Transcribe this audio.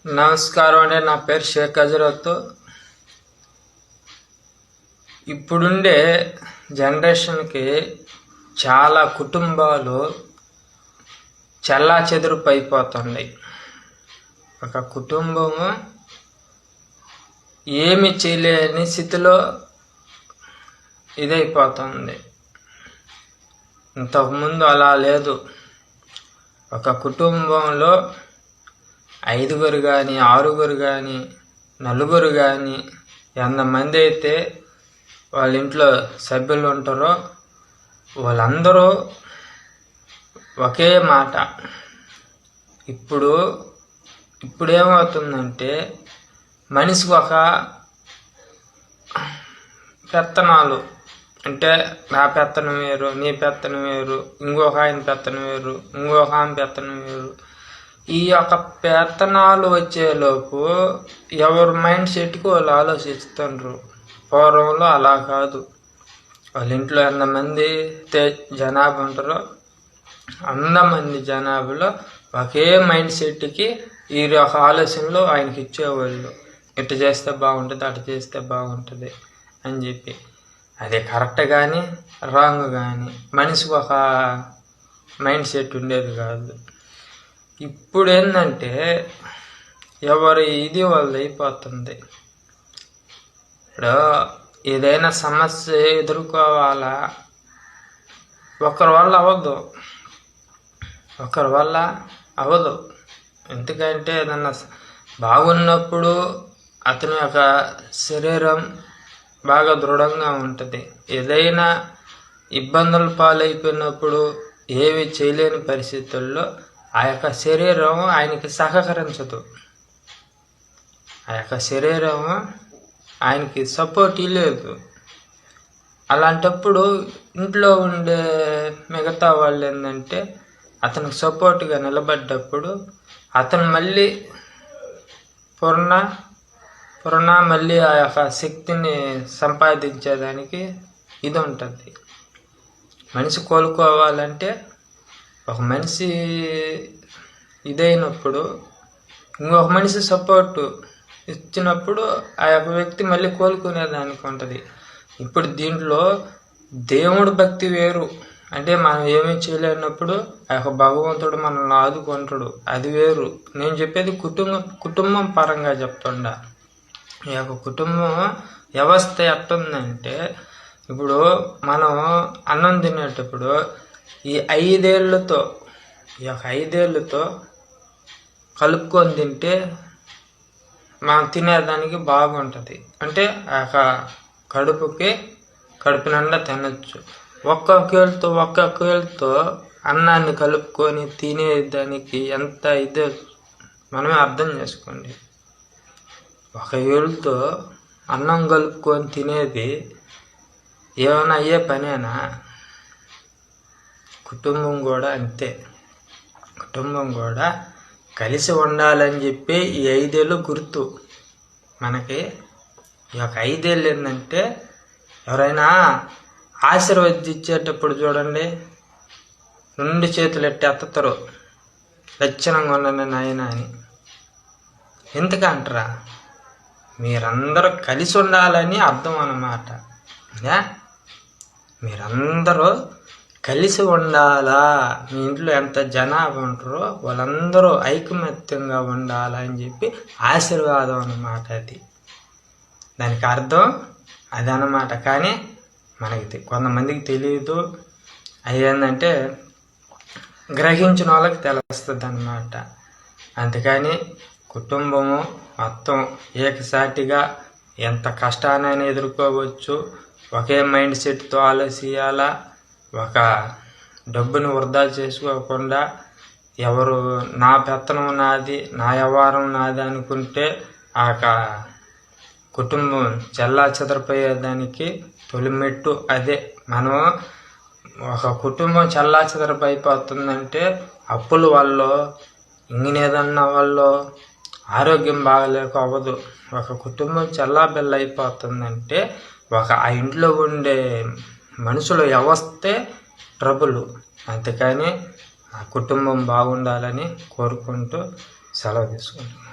నమస్కారం అండి. నా పేరు షేక్ హజరత్. ఇప్పుడుండే జనరేషన్కి చాలా కుటుంబాలు చెల్లాచెదురుపు అయిపోతుంది. ఒక కుటుంబము ఏమి చేయలేని స్థితిలో ఇదైపోతుంది. ఇంతకుముందు అలా లేదు. ఒక కుటుంబంలో 5 కానీ 6 కానీ 4 కానీ ఎంతమంది అయితే వాళ్ళ ఇంట్లో సభ్యులు ఉంటారో వాళ్ళందరూ ఒకే మాట. ఇప్పుడు ఏమవుతుందంటే మనిషికి ఒక పెత్తనాలు, అంటే నా పెత్తనం వేరు, నీ పెత్తనం వేరు, ఇంకొక ఆయన పెత్తనం వేరు, ఇంకొక ఆమె పెత్తనం వేరు. ఈ యొక్క పెత్తనాలు వచ్చేలోపు ఎవరి మైండ్ సెట్కి వాళ్ళు ఆలోచిస్తుండ్రు. పూర్వంలో అలా కాదు. వాళ్ళ ఇంట్లో ఎంతమంది జనాభా ఉంటారో అంతమంది జనాభాలో ఒకే మైండ్ సెట్కి ఈ యొక్క ఆలోచనలు ఆయనకి ఇచ్చేవాళ్ళు. ఇటు చేస్తే బాగుంటుంది, అటు చేస్తే బాగుంటుంది అని చెప్పి. అది కరెక్ట్ కానీ రాంగ్ కానీ మనిషికి ఒక మైండ్ సెట్ ఉండేది కాదు. ఇప్పుడు ఏంటంటే ఎవరి ఇది వాళ్ళు అయిపోతుంది. ఇప్పుడు ఏదైనా సమస్య ఎదుర్కోవాలా, ఒకరి వల్ల అవ్వదు. ఎందుకంటే ఏదన్నా బాగున్నప్పుడు అతని యొక్క శరీరం బాగా దృఢంగా ఉంటుంది. ఏదైనా ఇబ్బందుల పాలైపోయినప్పుడు ఏవి చేయలేని పరిస్థితుల్లో ఆ యొక్క శరీరం ఆయనకి సహకరించదు. ఆ యొక్క శరీరం ఆయనకి సపోర్ట్ ఇవ్వలేదు. అలాంటప్పుడు ఇంట్లో ఉండే మిగతా వాళ్ళు ఏంటంటే అతనికి సపోర్ట్గా నిలబడ్డప్పుడు అతను మళ్ళీ మళ్ళీ ఆ యొక్క శక్తిని సంపాదించేదానికి ఇది ఉంటుంది. మనిషి కోలుకోవాలంటే ఒక మనిషి ఇదైనప్పుడు ఇంకొక మనిషి సపోర్టు ఇచ్చినప్పుడు ఆ యొక్క వ్యక్తి మళ్ళీ కోలుకునేదానికి ఉంటుంది. ఇప్పుడు దీంట్లో దేవుడు భక్తి వేరు. అంటే మనం ఏమీ చేయలేనప్పుడు ఆ యొక్క భగవంతుడు మనల్ని ఆదుకుంటాడు, అది వేరు. నేను చెప్పేది కుటుంబం పరంగా చెప్తుండా. ఈ యొక్క కుటుంబం వ్యవస్థ ఎట్టుందంటే ఇప్పుడు మనం అన్నం తినేటప్పుడు ఈ 5 ఏళ్ళతో కలుపుకొని తింటే మనం తినేదానికి బాగుంటుంది. అంటే ఆ యొక్క కడుపు నిండా తినచ్చు. ఒక్కొక్క ఏళ్ళతో అన్నాన్ని కలుపుకొని తినేదానికి ఎంత ఇదో మనమే అర్థం చేసుకోండి. ఒక ఏళ్ళతో అన్నం కలుపుకొని తినేది ఏమైనా అయ్యే పనేనా? కుటుంబం కూడా అంతే. కుటుంబం కూడా కలిసి ఉండాలని చెప్పి ఈ 5 ఏళ్ళు గుర్తు మనకి. ఈ యొక్క 5 ఏళ్ళు ఏంటంటే ఎవరైనా ఆశీర్వదించేటప్పుడు చూడండి, 2 చేతులు ఎత్తతారు, లక్షణంగా ఉండండి నాయన అని. ఎందుకంటారా? మీరందరూ కలిసి ఉండాలని అర్థం అన్నమాట. మీరందరూ కలిసి ఉండాలా, మీ ఇంట్లో ఎంత జనాభా ఉంటారో వాళ్ళందరూ ఐకమత్యంగా ఉండాలని చెప్పి ఆశీర్వాదం అన్నమాట. అది దానికి అర్థం అదనమాట. కానీ మనకి కొంతమందికి తెలియదు. అది ఏంటంటే గ్రహించిన వాళ్ళకి తెలుస్తుంది అన్నమాట. అందుకని కుటుంబము మొత్తం ఏకసాటిగా ఎంత కష్టానైనా ఎదుర్కోవచ్చు. ఒకే మైండ్ సెట్తో ఆలోచించాలా. ఒక డబ్బును వృధా చేసుకోకుండా ఎవరు నా పెత్తనం నాది, నా వ్యవహారం నాది అనుకుంటే ఆ కుటుంబం చెల్లాచెదరిపోయేదానికి తొలిమెట్టు అదే. మనం ఒక కుటుంబం చెల్లాచెదరిపోతుందంటే అప్పుల వల్ల, ఇంగినేదన్నా వల్ల, ఆరోగ్యం బాగలేక అవ్వదు. ఒక కుటుంబం చెల్లాబెల్ల అయిపోతుందంటే ఆ ఇంట్లో ఉండే మనుషుల వ్యవస్థే ట్రబుల్. అందుకని ఆ కుటుంబం బాగుండాలని కోరుకుంటూ సెలవు తీసుకుంటాం.